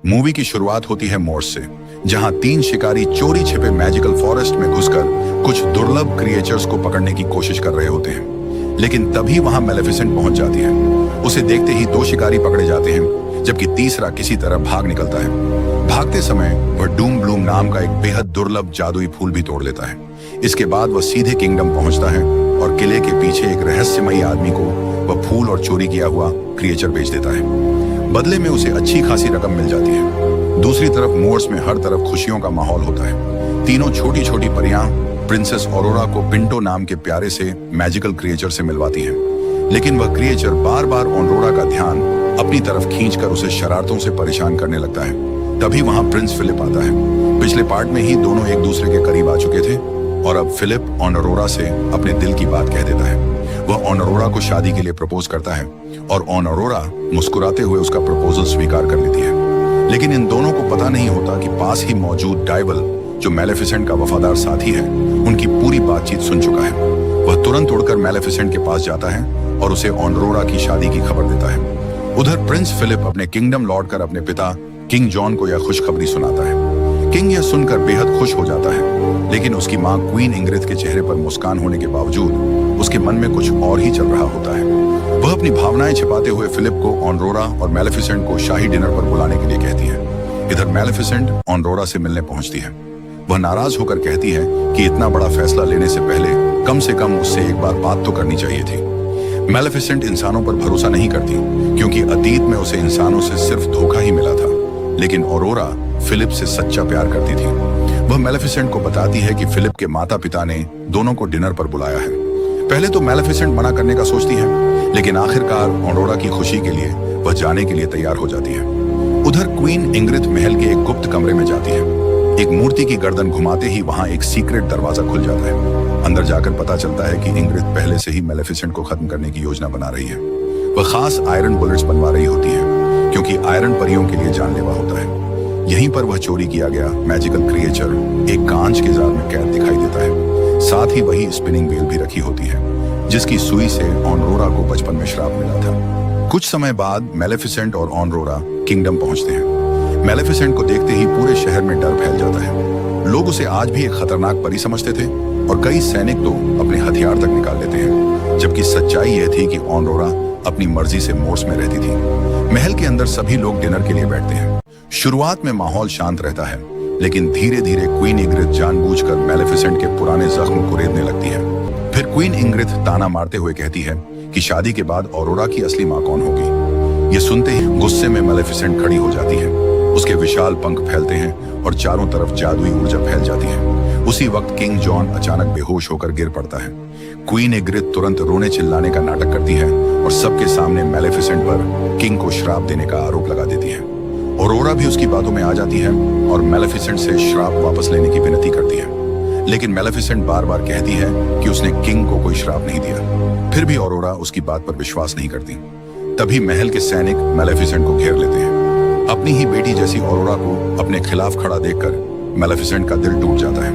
Movie की शुरुआत होती है मोर्स से, जहां तीन शिकारी चोरी छिपे मैजिकल फॉरेस्ट में घुसकर कुछ दुर्लभ क्रिएचर्स को पकड़ने की कोशिश कर रहे होते हैं। लेकिन तभी वहां मैलेफिसेंट पहुंच जाती है। उसे देखते ही दो शिकारी पकड़े जाते हैं, जबकि तीसरा किसी तरह भाग निकलता है। भागते समय वह डूम ब्लूम नाम का एक बेहद दुर्लभ जादुई फूल भी तोड़ लेता है। इसके बाद वह सीधे किंगडम पहुंचता है और किले के पीछे एक रहस्यमयी आदमी को वह फूल और चोरी किया हुआ क्रिएचर बेच देता है। बदले में उसे अच्छी खासी रकम मिल जाती है। दूसरी तरफ मोर्स में हर तरफ खुशियों का माहौल होता है। तीनों छोटी छोटी परियां प्रिंसेस ऑरोरा को पिंटो नाम के प्यारे से मैजिकल क्रिएचर से मिलवाती हैं। लेकिन वह क्रिएचर बार बार ऑरोरा का ध्यान अपनी तरफ खींचकर उसे शरारतों से परेशान करने लगता है। तभी वहां प्रिंस फिलिप आता है। पिछले पार्ट में ही दोनों एक दूसरे के करीब आ चुके थे और अब फिलिप ऑरोरा से अपने दिल की बात कह देता है। वह ऑरोरा को शादी के लिए प्रपोज करता है और ऑरोरा मुस्कुराते हुए उसका प्रपोजल स्वीकार कर लेती है। लेकिन इन दोनों को पता नहीं होता कि पास ही मौजूद डाइवल, जो मैलेफिसेंट का वफादार साथी है, उनकी पूरी बातचीत सुन चुका है। वह तुरंत उड़कर मैलेफिसेंट के पास जाता है और उसे ऑरोरा की शादी की खबर देता है। उधर प्रिंस फिलिप अपने किंगडम लौटकर अपने पिता किंग जॉन को यह खुशखबरी सुनाता है। किंग यह सुनकर बेहद खुश हो जाता है, लेकिन उसकी मां क्वीन इंग्रिड के चेहरे पर मुस्कान होने के बावजूद उसके मन में कुछ और ही चल रहा होता है। वह अपनी भावनाएं छिपाते हुए फिलिप को ऑरोरा और मैलेफिसेंट को शाही डिनर पर बुलाने के लिए कहती है। इधर मैलेफिसेंट ऑरोरा से मिलने पहुंचती है। वह नाराज होकर कहती है कि इतना बड़ा फैसला लेने से पहले कम से कम उससे एक बार बात तो करनी चाहिए थी। मैलेफिसेंट इंसानों पर भरोसा नहीं करती, क्योंकि अतीत में उसे इंसानों से सिर्फ धोखा ही मिला था। लेकिन ऑरोरा फिलिप से सच्चा प्यार करती थी। वह मैलेफिसेंट को बताती है कि फिलिप के माता पिता ने दोनों को डिनर पर बुलाया है। पहले तो मैलेफिसेंट मना करने का सोचती है, लेकिन आखिरकार ऑरोरा की खुशी के लिए वह जाने के लिए तैयार हो जाती है। उधर क्वीन इंग्रिड महल के एक गुप्त कमरे में जाती है। एक मूर्ति की गर्दन घुमाते ही वहां एक सीक्रेट दरवाजा खुल जाता है। अंदर जाकर पता चलता है कि इंग्रिड पहले से ही मैलेफिसेंट को खत्म करने की योजना बना रही है। वह खास आयरन बुलेट्स बनवा रही होती है, क्योंकि आयरन परियों के लिए जानलेवा होता है। यहीं पर वह चोरी किया गया मैजिकल क्रिएचर एक कांच के जाल में कैद दिखाई देता है। साथ ही वही स्पिनिंग व्हील भी रखी होती है, जिसकी सुई से ऑरोरा को बचपन में श्राप मिला था। कुछ समय बाद मैलेफिसेंट और ऑरोरा किंगडम पहुंचते हैं। मैलेफिसेंट को देखते ही पूरे शहर में डर फैल जाता है। लोग उसे आज भी एक खतरनाक परी समझते थे और कई सैनिक तो अपने हथियार तक निकाल लेते हैं, जबकि सच्चाई यह थी कि ऑरोरा अपनी मर्जी से मोर्स में रहती थी। महल के अंदर सभी लोग डिनर के लिए बैठते हैं। शुरुआत में माहौल शांत रहता है, लेकिन धीरे धीरे क्वीन इंग्रिड जानबूझकर मैलेफिसेंट के पुराने जख्म कुरेदने लगती है। फिर क्वीन इंग्रिड ताना मारते हुए कहती है कि शादी के बाद ऑरोरा की असली मां कौन होगी। ये सुनते ही गुस्से में मैलेफिसेंट खड़ी हो जाती है। उसके विशाल पंख फैलते हैं और चारों तरफ जादुई ऊर्जा फैल जाती है। उसी वक्त किंग जॉन अचानक बेहोश होकर गिर पड़ता है। क्वीन इंग्रिड तुरंत रोने चिल्लाने का नाटक करती है और सबके सामने मैलेफिसेंट पर किंग को श्राप देने का आरोप लगा देती है। ऑरोरा भी उसकी बातों में आ जाती है और मैलेफिसेंट से श्राप वापस लेने की विनती करती है। लेकिन मैलेफिसेंट बार बार कहती है कि उसने किंग को कोई श्राप नहीं दिया। फिर भी ऑरोरा उसकी बात पर विश्वास नहीं करती। तभी महल के सैनिक मैलेफिसेंट को घेर लेते हैं। अपनी ही बेटी जैसी ऑरोरा को अपने खिलाफ खड़ा देखकर मैलेफिसेंट का दिल टूट जाता है।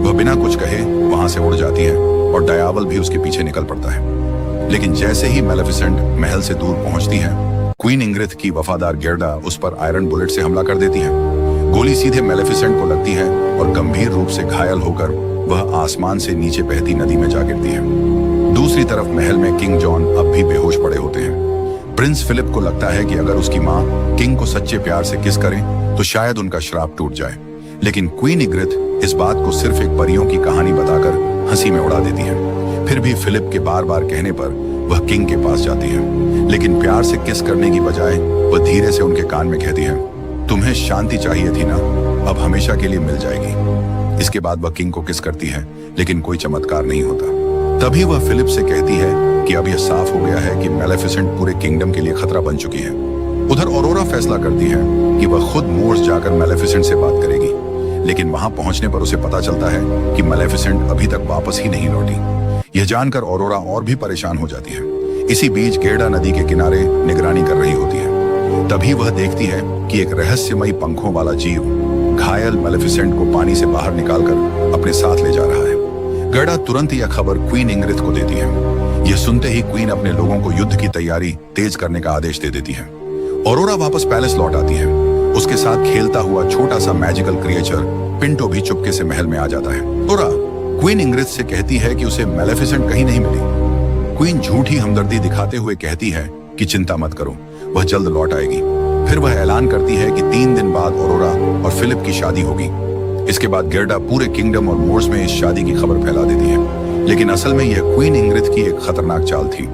वह बिना कुछ कहे वहां से उड़ जाती है और डायावल भी उसके पीछे निकल पड़ता है। लेकिन जैसे ही मैलेफिसेंट महल से दूर पहुंचती है, क्वीन इंग्रिड की वफादार गेर्डा उस पर आयरन बुलेट से हमला कर देती है। गोली सीधे मैलेफिसेंट को लगती है और गंभीर रूप से घायल होकर वह आसमान से नीचे बहती नदी में जा गिरती है। दूसरी तरफ महल में किंग जॉन अब भी बेहोश पड़े होते हैं। प्रिंस फिलिप को लगता है कि अगर उसकी मां किंग को सच्चे प्यार से किस करे तो शायद उनका श्राप टूट जाए। लेकिन क्वीन इंग्रिड इस बात को सिर्फ एक परियों की कहानी बताकर हंसी में उड़ा देती है। फिर भी फिलिप के बार बार कहने पर वह किंग के पास जाती है, लेकिन प्यार से किस करने की बजाय वह धीरे से उनके कान में कहती है, तुम्हें शांति चाहिए थी ना, अब हमेशा के लिए मिल जाएगी। इसके बाद वह किंग को किस करती है, लेकिन कोई चमत्कार नहीं होता। तभी वह फिलिप से कहती है कि अब यह साफ हो गया है कि मैलेफिसेंट पूरे किंगडम के लिए खतरा बन चुकी है। उधर ऑरोरा फैसला करती है कि वह खुद मोर्स जाकर मैलेफिसेंट से बात करेगी, लेकिन वहां पहुंचने पर उसे पता चलता है कि मैलेफिसेंट अभी तक वापस ही नहीं लौटी। यह जानकर ऑरोरा और भी परेशान हो जाती है। इसी बीच गेर्डा नदी के किनारे निगरानी कर रही होती है। तभी वह देखती है कि एक रहस्यमयी पंखों वाला जीव घायल मैलेफिसेंट को पानी से बाहर निकालकर अपने साथ ले जा रहा है। गेर्डा तुरंत यह खबर क्वीन इंग्रिड को देती है। यह सुनते ही क्वीन अपने लोगों को युद्ध की तैयारी तेज करने का आदेश दे देती है। ऑरोरा वापस पैलेस लौट आती है। उसके साथ खेलता हुआ छोटा सा मैजिकल क्रिएचर पिंटो भी चुपके से महल में आ जाता है। ऑरोरा क्वीन इंग्रिड से कहती है कि उसे मेलेफिसेंट कहीं नहीं मिली। क्वीन झूठी हमदर्दी दिखाते हुए कहती है कि चिंता मत करो, वह जल्द लौट आएगी। फिर वह ऐलान करती है कि 3 दिन बाद ऑरोरा और फिलिप की शादी होगी। इसके बाद गेर्डा पूरे किंगडम और मोर्स में इस शादी की खबर फैला देती है, लेकिन असल में यह क्वीन इंग्रिड की एक खतरनाक चाल थी।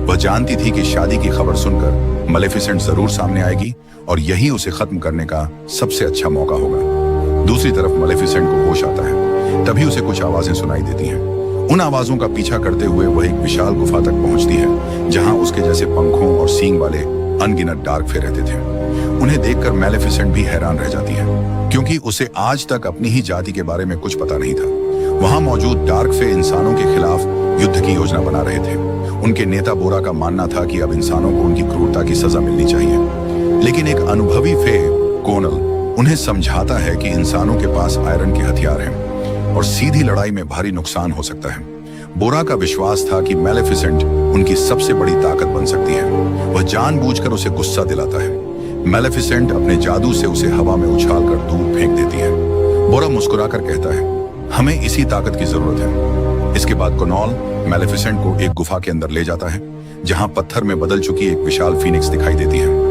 वह जानती थी कि शादी की खबर सुनकर मेलेफिसेंट जरूर सामने आएगी और यही उसे खत्म करने का सबसे अच्छा मौका होगा। दूसरी तरफ मेलेफिसेंट को होश आता है, तभी उसे कुछ आवाजें सुनाई देती हैं। उन आवाजों का पीछा करते हुए वह एक विशाल गुफा तक पहुंचती है, जहां उसके जैसे पंखों और सींग वाले अनगिनत डार्क फे रहते थे। उन्हें देखकर मेलेफिसेंट भी हैरान रह जाती है, क्योंकि उसे आज तक अपनी ही जाति के बारे में कुछ पता नहीं था। वहां मौजूद डार्क फे इंसानों के खिलाफ युद्ध की योजना बना रहे थे। उनके नेता बोरा का मानना था कि अब इंसानों को उनकी क्रूरता की सजा मिलनी चाहिए, लेकिन एक अनुभवी फे कोनल उन्हें समझाता है कि इंसानों के पास आयरन के हथियार हैं और सीधी लड़ाई में भारी नुकसान हो सकता है। बोरा का विश्वास था कि मेलेफिसेंट उनकी सबसे बड़ी ताकत बन सकती है। वह जानबूझकर उसे गुस्सा दिलाता है। मेलेफिसेंट अपने जादू से उसे हवा में उछालकर दूर फेंक देती है। बोरा मुस्कुराकर कहता है, हमें इसी ताकत की जरूरत है। इसके बाद कोनॉल मेलेफिसेंट को एक गुफा के अंदर ले जाता है, जहां पत्थर में बदल चुकी एक विशाल फीनिक्स दिखाई देती है।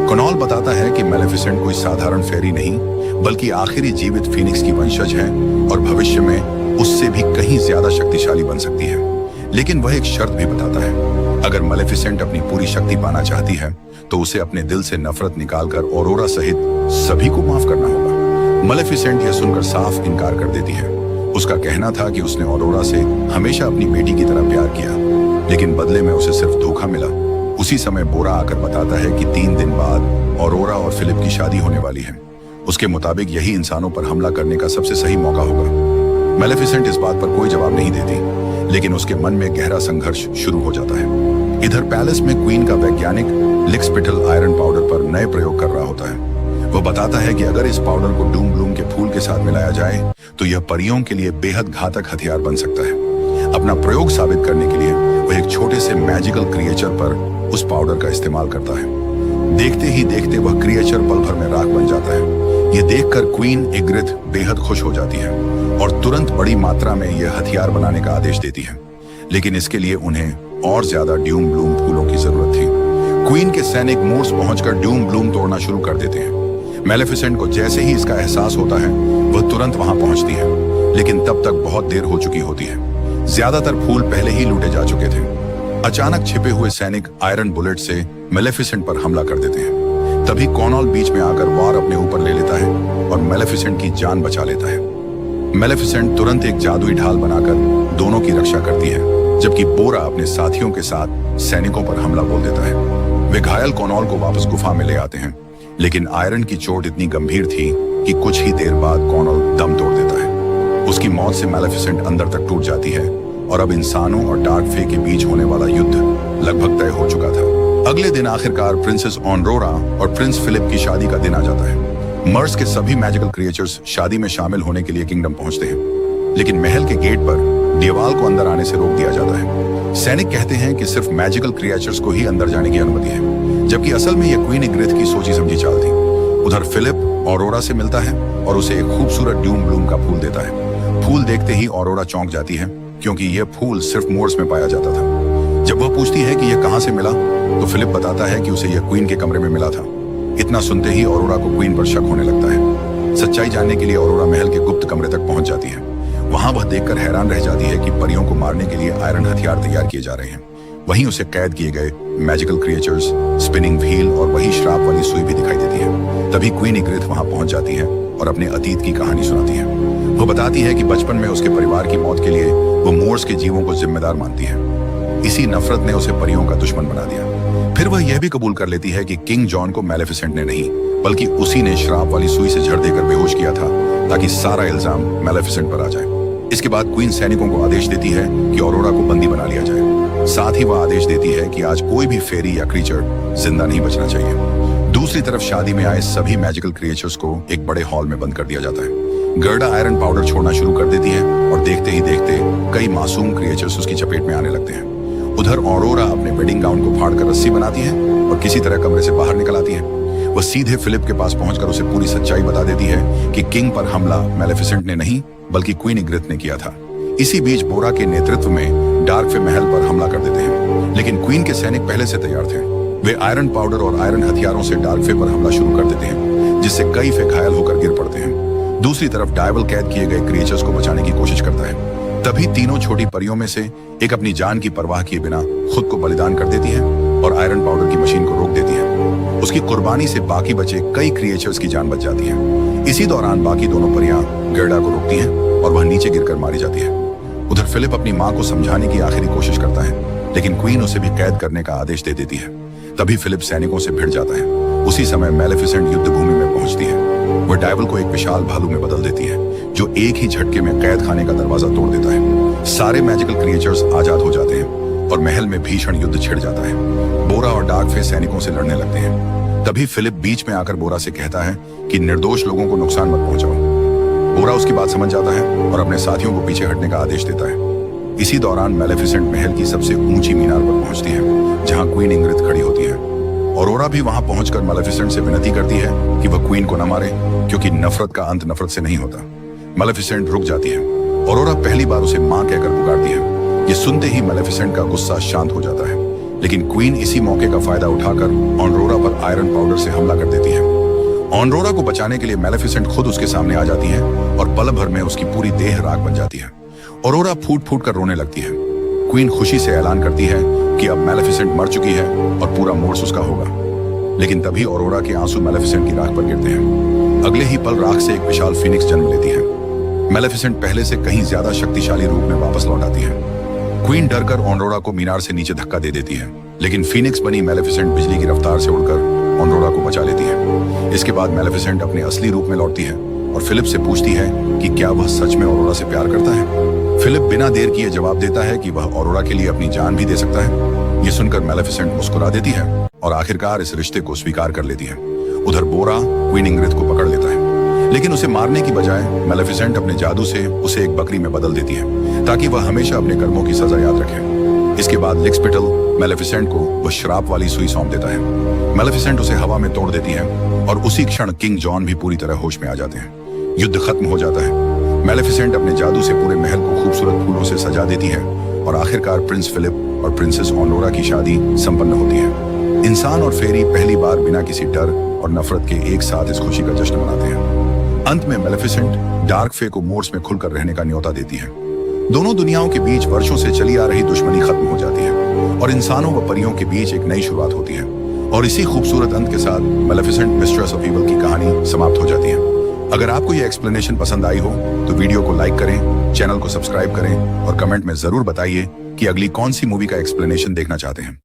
कोनॉल बताता है कि मेलेफिसेंट कोई साधारण फेरी नहीं, बल्कि आखिरी जीवित फीनिक्स की वंशज है और भविष्य में उससे भी कहीं ज्यादा शक्तिशाली बन सकती है। लेकिन वह एक शर्त भी बताता है, अगर मेलेफिसेंट अपनी पूरी शक्ति पाना चाहती है तो उसे अपने दिल से नफरत निकालकर ऑरोरा सहित सभी को माफ करना होगा। मेलेफिसेंट यह सुनकर साफ इनकार कर देती है। उसका कहना था कि उसने ऑरोरा से हमेशा अपनी बेटी की तरह प्यार किया, लेकिन बदले में उसे सिर्फ धोखा मिला। उसी समय बोरा आकर बताता है कि 3 दिन बाद ऑरोरा और फिलिप की शादी होने वाली है। उसके मुताबिक यही इंसानों पर हमला करने का सबसे सही मौका होगा। मेलेफिसेंट इस बात पर कोई जवाब नहीं देती, लेकिन उसके मन में गहरा संघर्ष शुरू हो जाता है। इधर पैलेस में क्वीन का वैज्ञानिक लिक्सपिटल आयरन पाउडर पर नए प्रयोग कर रहा होता है। वह बताता है कि अगर इस पाउडर को डूम ब्लूम के फूल के साथ मिलाया जाए तो यह परियों के लिए बेहद घातक हथियार बन सकता है। अपना प्रयोग साबित करने के लिए वह एक छोटे से मैजिकल क्रिएचर पर उस पाउडर का इस्तेमाल करता है। देखते ही देखते वह क्रिएचर पल भर में राख बन जाता है। यह देखकर क्वीन इंग्रिड बेहद खुश हो जाती है और तुरंत बड़ी मात्रा में यह हथियार बनाने का आदेश देती है, लेकिन इसके लिए उन्हें और ज्यादा ड्यूम ब्लूम फूलों की जरूरत थी। क्वीन के सैनिक मोर्स पहुंचकर ड्यूम ब्लूम तोड़ना शुरू कर देते हैं। मेलेफिसेंट को जैसे ही इसका एहसास होता है वह तुरंत वहां पहुंचती है, लेकिन तब तक बहुत देर हो चुकी होती है। ज्यादातर फूल पहले ही लूटे जा चुके थे। अचानक छिपे हुए सैनिक आयरन बुलेट से मेलेफिसेंट पर हमला कर देते हैं। तभी कोनॉल बीच में आकर वार अपने ऊपर ले लेता है और मेलेफिसेंट की जान बचा लेता है। मेलेफिसेंट तुरंत एक जादुई ढाल बनाकर दोनों की रक्षा करती है, जबकि बोरा अपने साथियों के साथ सैनिकों पर हमला बोल देता है। वे घायल कोनॉल को वापस गुफा में ले आते हैं, लेकिन आयरन की चोट इतनी गंभीर थी कि कुछ ही देर बाद कोनॉल दम तोड़ देता है। उसकी मौत से मेलेफिसेंट अंदर तक टूट जाती है और अब इंसानों और डार्क फे के बीच होने वाला युद्ध लगभग तय हो चुका था। अगले दिन आखिरकार प्रिंसेस ऑनरोरा और प्रिंस फिलिप की शादी का दिन आ जाता है। मर्स के सभी मैजिकल क्रिएचर्स शादी में शामिल होने के लिए किंगडम पहुंचते हैं, लेकिन महल के गेट पर डियवाल को अंदर आने से रोक दिया जाता है। सैनिक कहते हैं कि सिर्फ मैजिकल क्रिएचर्स को ही अंदर जाने की अनुमति है, जबकि असल में यह क्वीन इंग्रिड की सोची समझी चाल थी। उधर फिलिप ऑरोरा से मिलता है और उसे एक खूबसूरत ड्यूम ब्लूम का फूल देता है। फूल देखते ही ऑरोरा चौंक जाती है, क्योंकि यह फूल सिर्फ मोर्स में पाया जाता था। जब वह पूछती है कि यह कहां से मिला, तो फिलिप बताता है कि उसे यह क्वीन के कमरे में मिला था। इतना सुनते ही ऑरोरा को क्वीन पर शक होने लगता है। सच्चाई जानने के लिए ऑरोरा महल के गुप्त कमरे तक पहुंच जाती है। वहां वह देखकर हैरान रह जाती है कि परियों को मारने के लिए आयरन हथियार तैयार किए जा रहे हैं। वहीं उसे कैद किए गए मैजिकल क्रिएचर्स, स्पिनिंग व्हील और वही श्राप वाली सुई भी दिखाई देती है। तभी क्वीन इंग्रिड वहां पहुंच जाती है और अपने अतीत की कहानी सुनाती है। वो बताती है कि बचपन में उसके परिवार की मौत के लिए वो मोर्स के जीवों को जिम्मेदार मानती है। इसी नफरत ने उसे परियों का दुश्मन बना दिया। फिर वह यह भी कबूल कर लेती है कि किंग जॉन को मेलेफिसेंट ने नहीं, बल्कि उसी ने श्राप वाली सुई से झड़ देकर बेहोश किया था, ताकि सारा इल्जाम मेलेफिसेंट पर आ जाए। इसके बाद क्वीन सैनिकों को आदेश देती है कि ऑरोरा को बंदी बना लिया जाए। साथ ही वह आदेश देती है कि आज कोई भी फेरी या क्रीचर जिंदा नहीं बचना चाहिए। दूसरी तरफ शादी में आए सभी मैजिकल क्रिएचर्स को एक बड़े हॉल में बंद कर दिया जाता है। गर्डा आयरन पाउडर छोड़ना शुरू कर देती है और देखते ही देखते कई मासूम क्रिएचर्स उसकी चपेट में आने लगते हैं। उधर ऑरोरा अपने वेडिंग गाउन को फाड़कर रस्सी बनाती है और किसी तरह कमरे से बाहर निकल आती है। वह सीधे फिलिप के पास पहुंचकर उसे पूरी सच्चाई बता देती है कि किंग पर हमला मेलेफिसेंट ने नहीं बल्कि क्वीन इग्रिथ ने किया था। इसी बीच बोरा के नेतृत्व में डार्कफे महल पर हमला कर देते हैं, लेकिन क्वीन के सैनिक पहले से तैयार थे। वे आयरन पाउडर और आयरन हथियारों से डार्कफे पर हमला शुरू कर देते हैं, जिससे कई फे घायल होकर गिर पड़ते हैं। दूसरी तरफ डायवल कैद किए गए क्रिएचर्स को बचाने की कोशिश करता है। तभी तीनों छोटी परियों में से एक अपनी जान की परवाह किए बिना खुद को बलिदान कर देती है और आयरन पाउडर की मशीन को रोक देती है। उसकी कुर्बानी से बाकी बचे कई क्रिएचर्स की जान बच जाती है। इसी दौरान बाकी दोनों परियां गर्डा को रोकती हैं और वह नीचे गिरकर मारी जाती है। उधर फिलिप अपनी मां को समझाने की आखिरी कोशिश करता है, लेकिन क्वीन उसे भी कैद करने का आदेश दे देती है। तभी फिलिप सैनिकों से भिड़ जाता है। उसी समय मेलेफिसेंट युद्ध भूमि में पहुंचती है। वह डायवल को एक विशाल भालू में बदल देती है, जो एक ही झटके में कैद खाने का दरवाजा तोड़ देता है। सारे मैजिकल क्रिएचर्स आजाद हो जाते हैं और महल में भीषण युद्ध छिड़ जाता है। बोरा और डार्कफे सैनिकों से लड़ने लगते हैं। तभी फिलिप बीच में आकर बोरा से कहता है कि निर्दोष लोगों को नुकसान मत पहुंचाओ। बोरा उसकी बात समझ जाता है और अपने साथियों को पीछे हटने का आदेश देता है। इसी दौरान मेलेफिसेंट महल की सबसे ऊंची मीनार पर पहुंचती है, जहां क्वीन इंग्रिथ खड़ी होती है। ऑरोरा भी वहां पहुंचकर मेलेफिसेंट से विनती करती है कि वह क्वीन को न मारे, क्योंकि नफरत का अंत नफरत से नहीं होता। मेलेफिसेंट रुक जाती है। ऑरोरा पहली बार उसे मां कहकर पुकारती है। ये सुनते ही मेलेफिसेंट का गुस्सा शांत हो जाता है, लेकिन क्वीन इसी मौके का फायदा उठाकर ऑनरोरा पर आयरन पाउडर से हमला कर देती है। ऑनरोरा को बचाने के लिए मेलेफिसेंट खुद उसके सामने आ जाती है और पल भर में उसकी पूरी देह राख बन जाती है। ऑरोरा फूट फूट कर रोने लगती है। क्वीन खुशी से ऐलान करती है कि अब मेलेफिसेंट मर चुकी है और पूरा मोर्स उसका होगा। लेकिन तभी ऑरोरा के आंसू मेलेफिसेंट की राख पर गिरते हैं। अगले ही पल राख से एक विशाल फिनिक्स जन्म लेती है। मेलेफिसेंट पहले से कहीं ज्यादा शक्तिशाली रूप में वापस लौट आती है। क्वीन डरकर ऑनरोरा को मीनार से नीचे धक्का दे देती है, लेकिन फिनिक्स बनी मेलेफिसेंट बिजली की रफ्तार से उड़कर ऑनरोरा को बचा लेती है। इसके बाद मेलेफिसेंट अपने असली रूप में लौटती है और फिलिप से पूछती है कि क्या वह सच में ऑरोरा से प्यार करता है। फिलिप बिना देर किए जवाब देता है कि वह ऑरोरा के लिए अपनी जान भी दे सकता है। ये सुनकर मेलेफिसेंट मुस्कुरा देती है और आखिरकार इस रिश्ते को स्वीकार कर लेती है। उधर बोरा क्वीन इंग्रिथ को पकड़ लेता है, लेकिन उसे मारने की बजाय मेलेफिसेंट अपने जादू से उसे एक बकरी में बदल देती है, ताकि वह हमेशा अपने कर्मों की सजा याद रखे। इसके बाद लिक्सपिटल मेलेफिसेंट को वह श्राप वाली सुई सौंप देता है। मेलेफिसेंट उसे हवा में तोड़ देती है और उसी क्षण किंग जॉन भी पूरी तरह होश में आ जाते हैं। युद्ध खत्म हो जाता है। मेलेफिसेंट अपने जादू से पूरे महल को खूबसूरत फूलों से सजा देती है और आखिरकार प्रिंस फिलिप और प्रिंसेस ऑनरोरा की शादी संपन्न होती है। इंसान और फेरी पहली बार बिना किसी डर और नफरत के एक साथ इस खुशी का जश्न मनाते हैं। अंत में मेलेफिसेंट डार्कफे को मोर्स में खुलकर रहने का न्योता देती है। दोनों दुनियाओं के बीच वर्षों से चली आ रही दुश्मनी खत्म हो जाती है और इंसानों व परियों के बीच एक नई शुरुआत होती है। और इसी खूबसूरत अंत के साथ मेलेफिसेंट मिस्ट्रेस ऑफ ईविल की कहानी समाप्त हो जाती है। अगर आपको यह एक्सप्लेनेशन पसंद आई हो तो वीडियो को लाइक करें, चैनल को सब्सक्राइब करें और कमेंट में जरूर बताइए कि अगली कौन सी मूवी का एक्सप्लेनेशन देखना चाहते हैं।